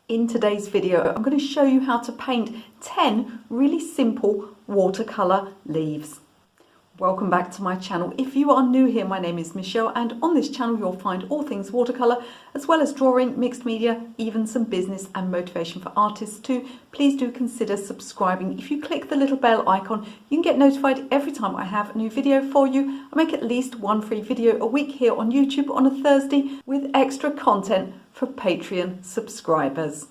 In today's video, I'm going to show you how to paint 10 really simple watercolor leaves. Welcome back to my channel. If you are new here, my name is Michelle, and on this channel you'll find all things watercolor, as well as drawing, mixed media, even some business and motivation for artists too. Please do consider subscribing. If you click the little bell icon, you can get notified every time I have a new video for you. I make at least one free video a week here on YouTube on a Thursday with extra content for Patreon subscribers.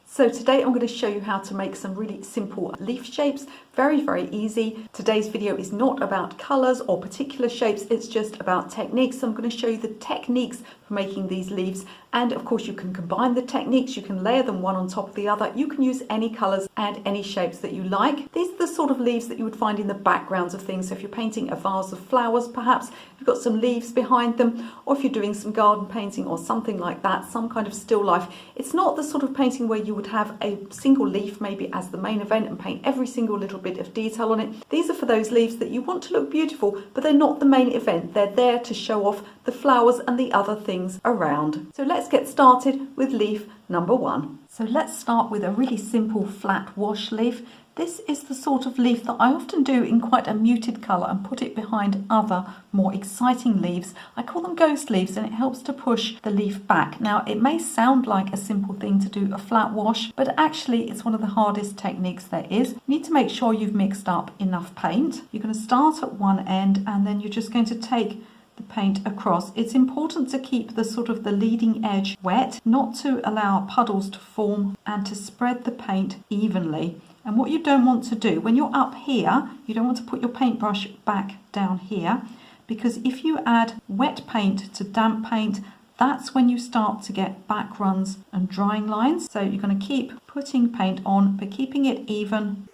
So today I'm going to show you how to make some really simple leaf shapes. Very easy. Today's video is not about colours or particular shapes, it's just about techniques. So I'm going to show you the techniques for making these leaves, and of course you can combine the techniques, you can layer them one on top of the other, you can use any colours and any shapes that you like. These are the sort of leaves that you would find in the backgrounds of things. So if you're painting a vase of flowers, perhaps you've got some leaves behind them, or if you're doing some garden painting or something like that, some kind of still life. It's not the sort of painting where you would have a single leaf maybe as the main event and paint every single little bit of detail on it. These are for those leaves that you want to look beautiful, but they're not the main event. They're there to show off the flowers and the other things around. So let's get started with leaf number 1. So let's start with a really simple flat wash leaf. This is the sort of leaf that I often do in quite a muted colour and put it behind other more exciting leaves. I call them ghost leaves, and it helps to push the leaf back. Now it may sound like a simple thing to do a flat wash, but actually it's one of the hardest techniques there is. You need to make sure you've mixed up enough paint. You're going to start at one end and then you're just going to take the paint across. It's important to keep the sort of the leading edge wet, not to allow puddles to form, and to spread the paint evenly. And what you don't want to do when you're up here, you don't want to put your paintbrush back down here, because if you add wet paint to damp paint, that's when you start to get back runs and drying lines. So you're going to keep putting paint on, but keeping it even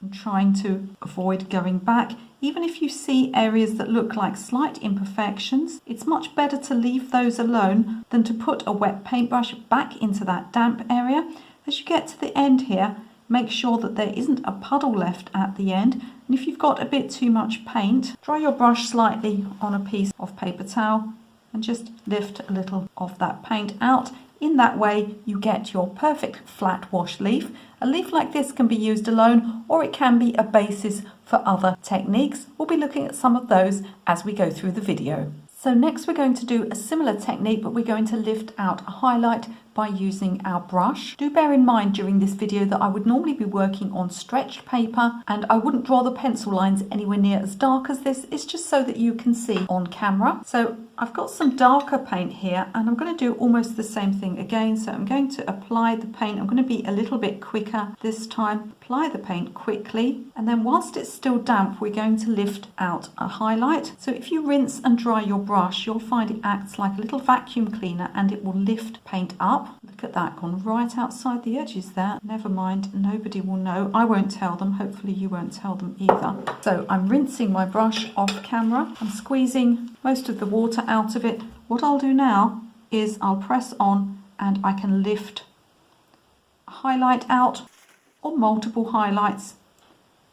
and trying to avoid going back. Even if you see areas that look like slight imperfections, it's much better to leave those alone than to put a wet paintbrush back into that damp area. As you get to the end here, make sure that there isn't a puddle left at the end. And if you've got a bit too much paint, dry your brush slightly on a piece of paper towel and just lift a little of that paint out. In that way, you get your perfect flat wash leaf. A leaf like this can be used alone, or it can be a basis for other techniques. We'll be looking at some of those as we go through the video. So next we're going to do a similar technique, but we're going to lift out a highlight by using our brush. Do bear in mind during this video that I would normally be working on stretched paper, and I wouldn't draw the pencil lines anywhere near as dark as this. It's just so that you can see on camera. So I've got some darker paint here, and I'm going to do almost the same thing again. So I'm going to apply the paint. I'm going to be a little bit quicker this time. Apply the paint quickly, and then whilst it's still damp, we're going to lift out a highlight. So if you rinse and dry your brush, you'll find it acts like a little vacuum cleaner, and it will lift paint up. Look at that, gone right outside the edges there. Never mind, nobody will know. I won't tell them. Hopefully you won't tell them either. So I'm rinsing my brush off camera. I'm squeezing most of the water out of it. What I'll do now is I'll press on, and I can lift a highlight out, or multiple highlights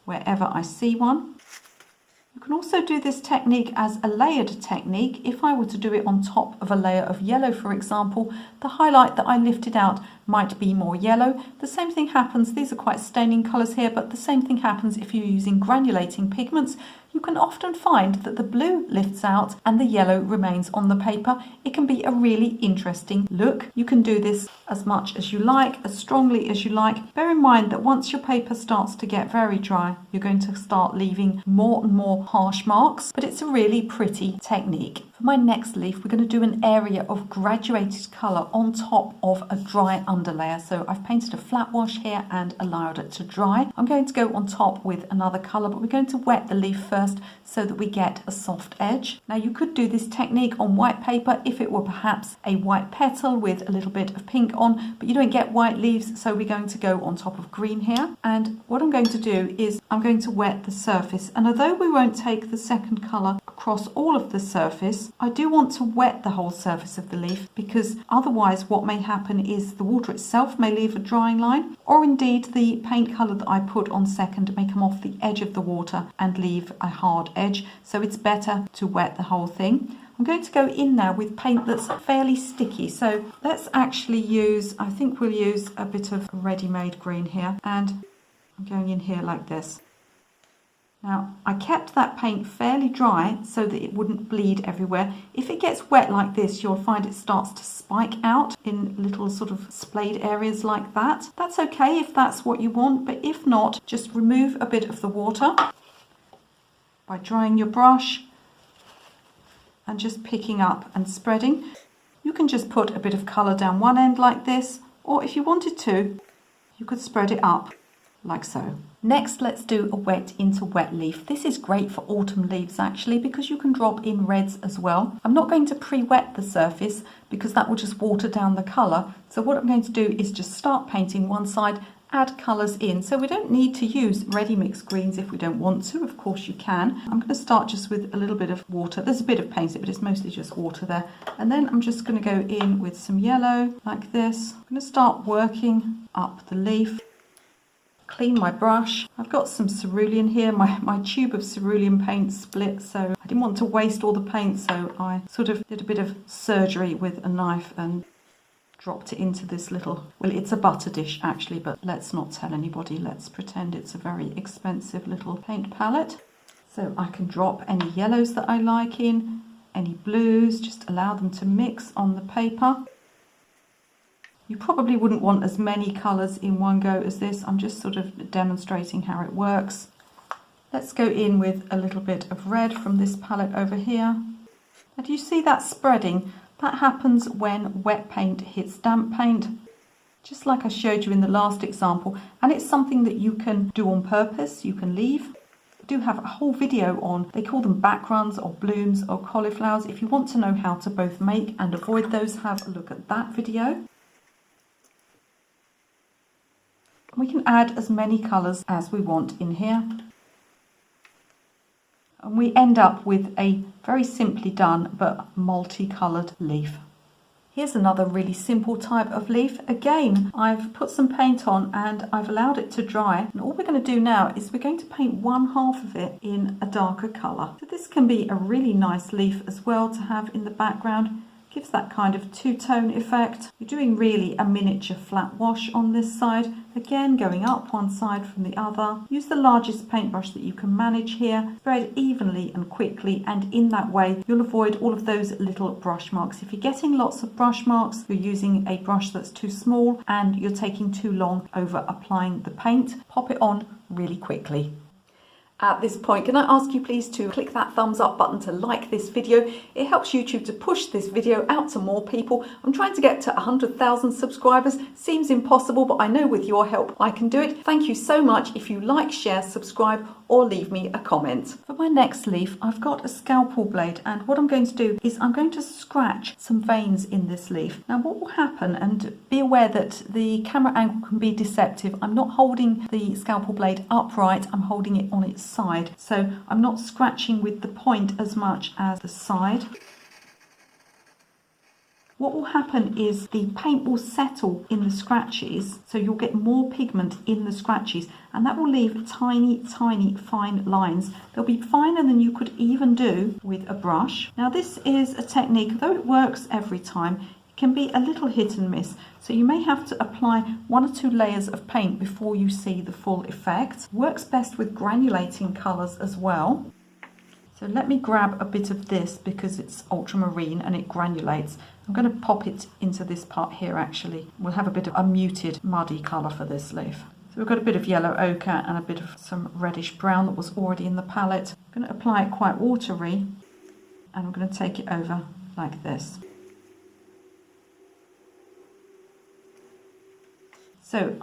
wherever I see one. You can also do this technique as a layered technique. If I were to do it on top of a layer of yellow, for example, the highlight that I lifted out might be more yellow. The same thing happens, these are quite staining colours here, but the same thing happens if you're using granulating pigments. You can often find that the blue lifts out and the yellow remains on the paper. It can be a really interesting look. You can do this as much as you like, as strongly as you like. Bear in mind that once your paper starts to get very dry, you're going to start leaving more and more harsh marks, but it's a really pretty technique. For my next leaf, we're going to do an area of graduated colour on top of a dry underlayer. So I've painted a flat wash here and allowed it to dry. I'm going to go on top with another colour, but we're going to wet the leaf first so that we get a soft edge. Now you could do this technique on white paper if it were perhaps a white petal with a little bit of pink on, but you don't get white leaves, so we're going to go on top of green here. And what I'm going to do is I'm going to wet the surface, and although we won't take the second colour across all of the surface, I do want to wet the whole surface of the leaf, because otherwise what may happen is the water itself may leave a drying line, or indeed the paint colour that I put on second may come off the edge of the water and leave a hard edge. So it's better to wet the whole thing. I'm going to go in now with paint that's fairly sticky. So let's actually use, I think we'll use a bit of ready-made green here, and I'm going in here like this. Now, I kept that paint fairly dry so that it wouldn't bleed everywhere. If it gets wet like this, you'll find it starts to spike out in little sort of splayed areas like that. That's okay if that's what you want, but if not, just remove a bit of the water by drying your brush and just picking up and spreading. You can just put a bit of colour down one end like this, or if you wanted to, you could spread it up like so. Next, let's do a wet into wet leaf. This is great for autumn leaves actually, because you can drop in reds as well. I'm not going to pre-wet the surface because that will just water down the colour. So what I'm going to do is just start painting one side, add colours in. So we don't need to use ready mixed greens if we don't want to. Of course you can. I'm going to start just with a little bit of water. There's a bit of paint, but it's mostly just water there. And then I'm just going to go in with some yellow like this. I'm going to start working up the leaf. Clean my brush. I've got some cerulean here. My tube of cerulean paint split, so I didn't want to waste all the paint, so I sort of did a bit of surgery with a knife and dropped it into this little, well, it's a butter dish actually, but let's not tell anybody. Let's pretend it's a very expensive little paint palette. So I can drop any yellows that I like in, any blues, just allow them to mix on the paper. You probably wouldn't want as many colours in one go as this. I'm just sort of demonstrating how it works. Let's go in with a little bit of red from this palette over here. And do you see that spreading? That happens when wet paint hits damp paint, just like I showed you in the last example. And it's something that you can do on purpose, you can leave. I do have a whole video on, they call them backgrounds or blooms or cauliflowers. If you want to know how to both make and avoid those, have a look at that video. We can add as many colours as we want in here. And we end up with a very simply done but multicoloured leaf. Here's another really simple type of leaf. Again, I've put some paint on and I've allowed it to dry. And all we're going to do now is we're going to paint one half of it in a darker colour. So this can be a really nice leaf as well to have in the background. Gives that kind of two-tone effect. You're doing really a miniature flat wash on this side. Again, going up one side from the other. Use the largest paintbrush that you can manage here. Spread evenly and quickly, and in that way you'll avoid all of those little brush marks. If you're getting lots of brush marks, you're using a brush that's too small and you're taking too long over applying the paint, pop it on really quickly. At this point, can I ask you please to click that thumbs up button to like this video? It helps YouTube to push this video out to more people. I'm trying to get to 100,000 subscribers. Seems impossible, but I know with your help I can do it. Thank you so much if you like, share, subscribe, or leave me a comment. For my next leaf, I've got a scalpel blade, and what I'm going to do is I'm going to scratch some veins in this leaf. Now what will happen, and be aware that the camera angle can be deceptive, I'm not holding the scalpel blade upright, I'm holding it on its side, so I'm not scratching with the point as much as the side. What will happen is the paint will settle in the scratches, so you'll get more pigment in the scratches, and that will leave tiny fine lines. They'll be finer than you could even do with a brush. Now this is a technique, though it works every time, it can be a little hit and miss, so you may have to apply 1 or 2 layers of paint before you see the full effect. Works best with granulating colours as well. So let me grab a bit of this because it's ultramarine and it granulates. I'm going to pop it into this part here actually. We'll have a bit of a muted muddy colour for this leaf. So we've got a bit of yellow ochre and a bit of some reddish brown that was already in the palette. I'm going to apply it quite watery and I'm going to take it over like this. So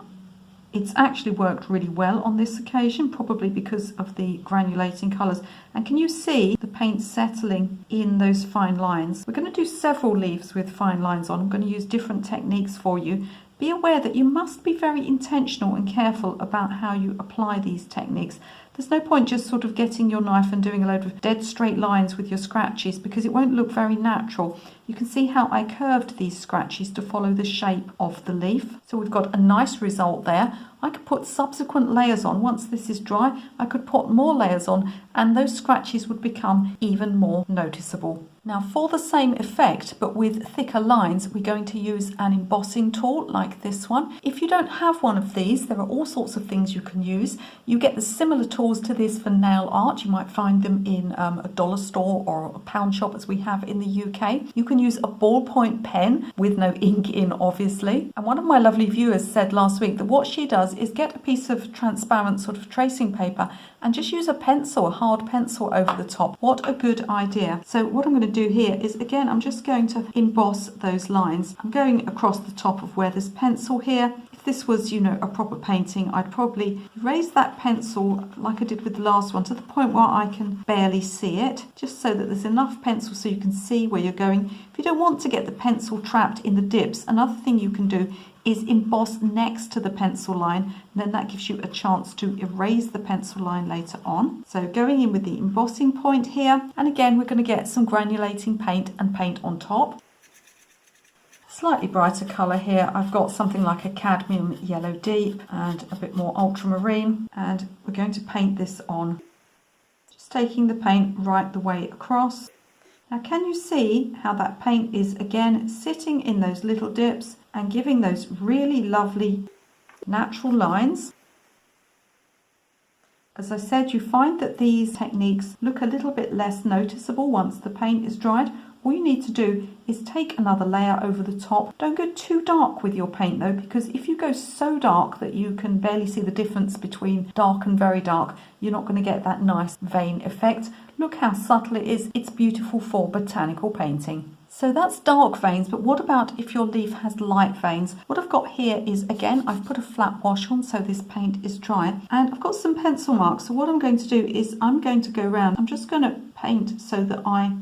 it's actually worked really well on this occasion, probably because of the granulating colours. And can you see the paint settling in those fine lines? We're going to do several leaves with fine lines on. I'm going to use different techniques for you. Be aware that you must be very intentional and careful about how you apply these techniques. There's no point just sort of getting your knife and doing a load of dead straight lines with your scratches because it won't look very natural. You can see how I curved these scratches to follow the shape of the leaf. So we've got a nice result there. I could put subsequent layers on. Once this is dry, I could put more layers on and those scratches would become even more noticeable. Now for the same effect but with thicker lines, we're going to use an embossing tool like this one. If you don't have one of these, there are all sorts of things you can use. You get the similar tools to this for nail art. You might find them in a dollar store or a pound shop as we have in the UK. You can use a ballpoint pen with no ink in, obviously. And one of my lovely viewers said last week that what she does is get a piece of transparent sort of tracing paper and just use a pencil, a hard pencil over the top. What a good idea. So what I'm going to do here is, again, I'm just going to emboss those lines. I'm going across the top of where there's pencil here. If this was, you know, a proper painting, I'd probably raise that pencil like I did with the last one to the point where I can barely see it, just so that there's enough pencil so you can see where you're going. If you don't want to get the pencil trapped in the dips, another thing you can do is emboss next to the pencil line, and then that gives you a chance to erase the pencil line later on. So going in with the embossing point here, and again we're going to get some granulating paint and paint on top. Slightly brighter colour here, I've got something like a cadmium yellow deep and a bit more ultramarine, and we're going to paint this on, just taking the paint right the way across. Now can you see how that paint is again sitting in those little dips and giving those really lovely natural lines? As I said, you find that these techniques look a little bit less noticeable once the paint is dried. All you need to do is take another layer over the top. Don't go too dark with your paint though, because if you go so dark that you can barely see the difference between dark and very dark, you're not going to get that nice vein effect. Look how subtle it is. It's beautiful for botanical painting. So that's dark veins, but what about if your leaf has light veins? What I've got here is, again, I've put a flat wash on so this paint is dry, and I've got some pencil marks. So what I'm going to do is I'm going to go around. I'm just going to paint so that I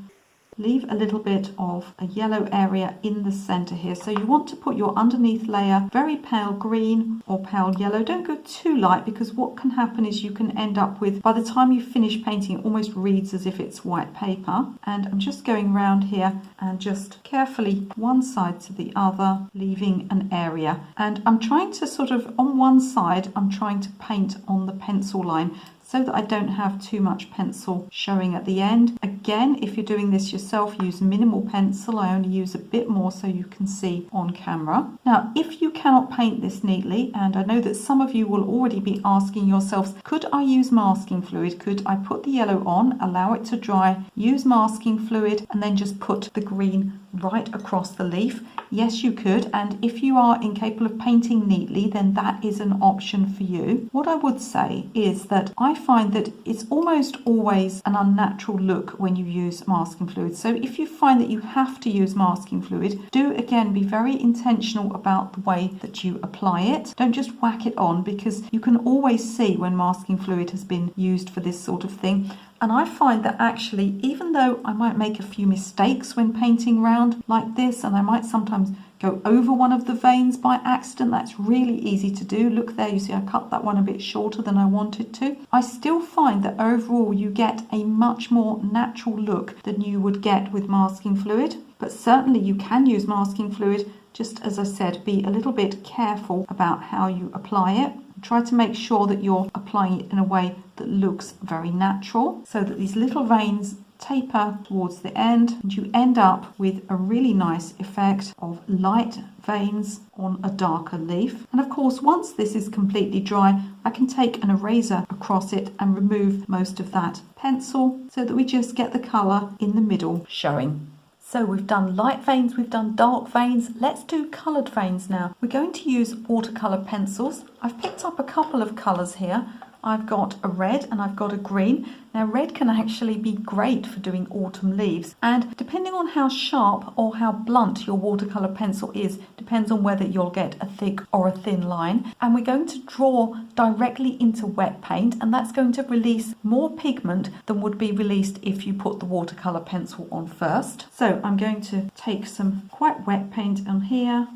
leave a little bit of a yellow area in the center here. So you want to put your underneath layer very pale green or pale yellow. Don't go too light, because what can happen is you can end up with, by the time you finish painting, it almost reads as if it's white paper. And I'm just going around here and just carefully one side to the other, leaving an area. And I'm trying to sort of, on one side, I'm trying to paint on the pencil line, so that I don't have too much pencil showing at the end. Again, if you're doing this yourself, use minimal pencil. I only use a bit more so you can see on camera. Now, if you cannot paint this neatly, and I know that some of you will already be asking yourselves, could I use masking fluid? Could I put the yellow on, allow it to dry, use masking fluid, and then just put the green right across the leaf? Yes, you could, and if you are incapable of painting neatly, then that is an option for you. What I would say is that I find that it's almost always an unnatural look when you use masking fluid. So if you find that you have to use masking fluid, do again be very intentional about the way that you apply it. Don't just whack it on, because you can always see when masking fluid has been used for this sort of thing. And I find that actually, even though I might make a few mistakes when painting around like this, and I might sometimes go over one of the veins by accident, that's really easy to do. Look there, you see I cut that one a bit shorter than I wanted to. I still find that overall you get a much more natural look than you would get with masking fluid. But certainly you can use masking fluid, just as I said, be a little bit careful about how you apply it. Try to make sure that you're applying it in a way that looks very natural, so that these little veins taper towards the end and you end up with a really nice effect of light veins on a darker leaf. And of course, once this is completely dry, I can take an eraser across it and remove most of that pencil so that we just get the colour in the middle showing. So we've done light veins, we've done dark veins. Let's do coloured veins now. We're going to use watercolour pencils. I've picked up a couple of colours here. I've got a red and I've got a green. Now red can actually be great for doing autumn leaves, and depending on how sharp or how blunt your watercolour pencil is, depends on whether you'll get a thick or a thin line. And we're going to draw directly into wet paint, and that's going to release more pigment than would be released if you put the watercolour pencil on first. So I'm going to take some quite wet paint on here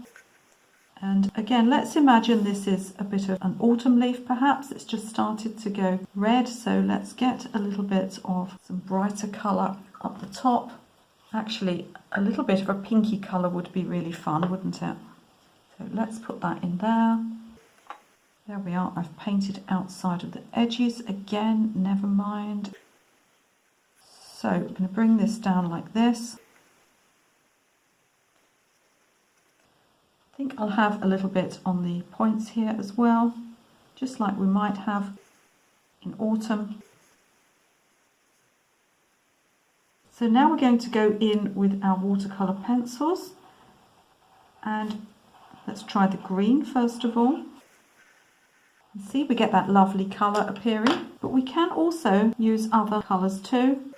And again, let's imagine this is a bit of an autumn leaf perhaps. It's just started to go red, so let's get a little bit of some brighter colour up the top. Actually, a little bit of a pinky colour would be really fun, wouldn't it? So let's put that in there. There we are, I've painted outside of the edges again, never mind. So I'm going to bring this down like this. I think I'll have a little bit on the points here as well, just like we might have in autumn. So now we're going to go in with our watercolour pencils, and let's try the green first of all. And see, we get that lovely colour appearing, but we can also use other colours too.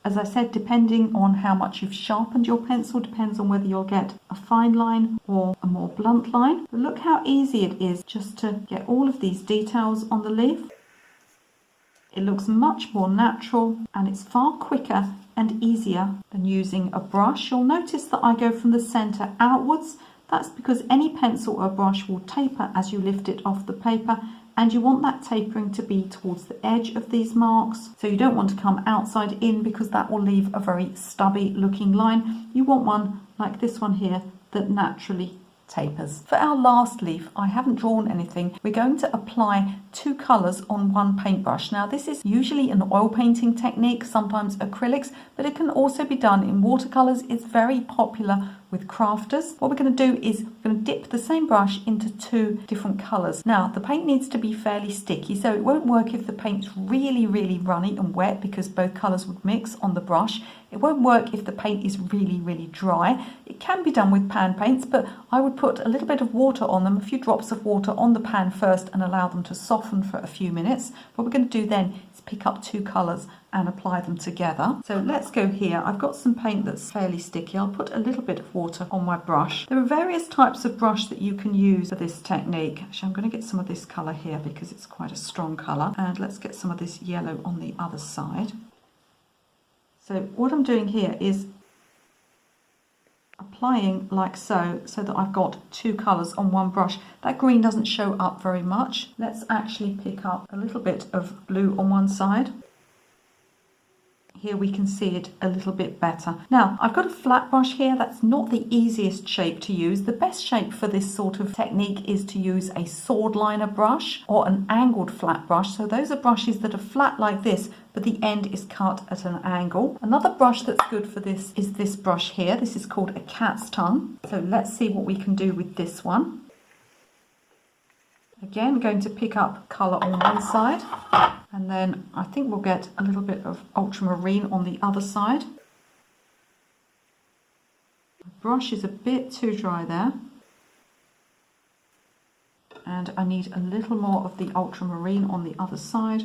As I said, depending on how much you've sharpened your pencil, depends on whether you'll get a fine line or a more blunt line. But look how easy it is just to get all of these details on the leaf. It looks much more natural and it's far quicker and easier than using a brush. You'll notice that I go from the centre outwards. That's because any pencil or brush will taper as you lift it off the paper, and you want that tapering to be towards the edge of these marks. So you don't want to come outside in because that will leave a very stubby looking line. You want one like this one here that naturally tapers. For our last leaf, I haven't drawn anything. We're going to apply 2 colours on one paintbrush. Now this is usually an oil painting technique, sometimes acrylics, but it can also be done in watercolours. It's very popular with crafters. What we're going to do is we're going to dip the same brush into 2 different colours. Now the paint needs to be fairly sticky, so it won't work if the paint's really runny and wet because both colours would mix on the brush. It won't work if the paint is really dry. It can be done with pan paints, but I would put a little bit of water on them, a few drops of water on the pan first, and allow them to soften for a few minutes. What we're going to do then is pick up 2 colours and apply them together. So let's go here. I've got some paint that's fairly sticky. I'll put a little bit of water on my brush. There are various types of brush that you can use for this technique. Actually, I'm going to get some of this colour here because it's quite a strong colour. And let's get some of this yellow on the other side. So what I'm doing here is applying like so that I've got 2 colours on one brush. That green doesn't show up very much. Let's actually pick up a little bit of blue on one side. Here we can see it a little bit better. Now I've got a flat brush here. That's not the easiest shape to use. The best shape for this sort of technique is to use a sword liner brush or an angled flat brush. So those are brushes that are flat like this, but the end is cut at an angle. Another brush that's good for this is this brush here. This is called a cat's tongue. So let's see what we can do with this one. Again, going to pick up colour on one side, and then I think we'll get a little bit of ultramarine on the other side. The brush is a bit too dry there, and I need a little more of the ultramarine on the other side.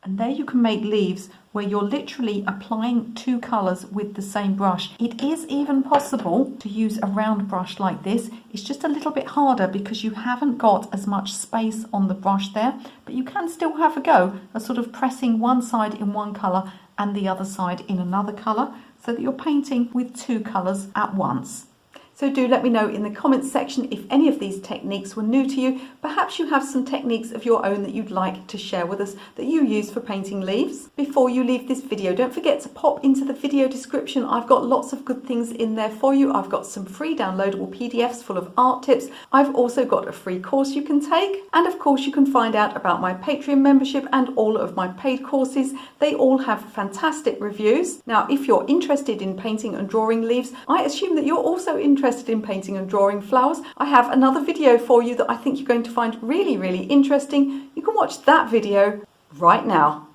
And there you can make leaves where you're literally applying 2 colours with the same brush. It is even possible to use a round brush like this. It's just a little bit harder because you haven't got as much space on the brush there, but you can still have a go at sort of pressing one side in one colour and the other side in another colour so that you're painting with 2 colours at once. So do let me know in the comments section if any of these techniques were new to you. Perhaps you have some techniques of your own that you'd like to share with us that you use for painting leaves. Before you leave this video, don't forget to pop into the video description. I've got lots of good things in there for you. I've got some free downloadable PDFs full of art tips. I've also got a free course you can take. And of course, you can find out about my Patreon membership and all of my paid courses. They all have fantastic reviews. Now, if you're interested in painting and drawing leaves, I assume that you're also interested in painting and drawing flowers. I have another video for you that I think you're going to find really interesting. You can watch that video right now.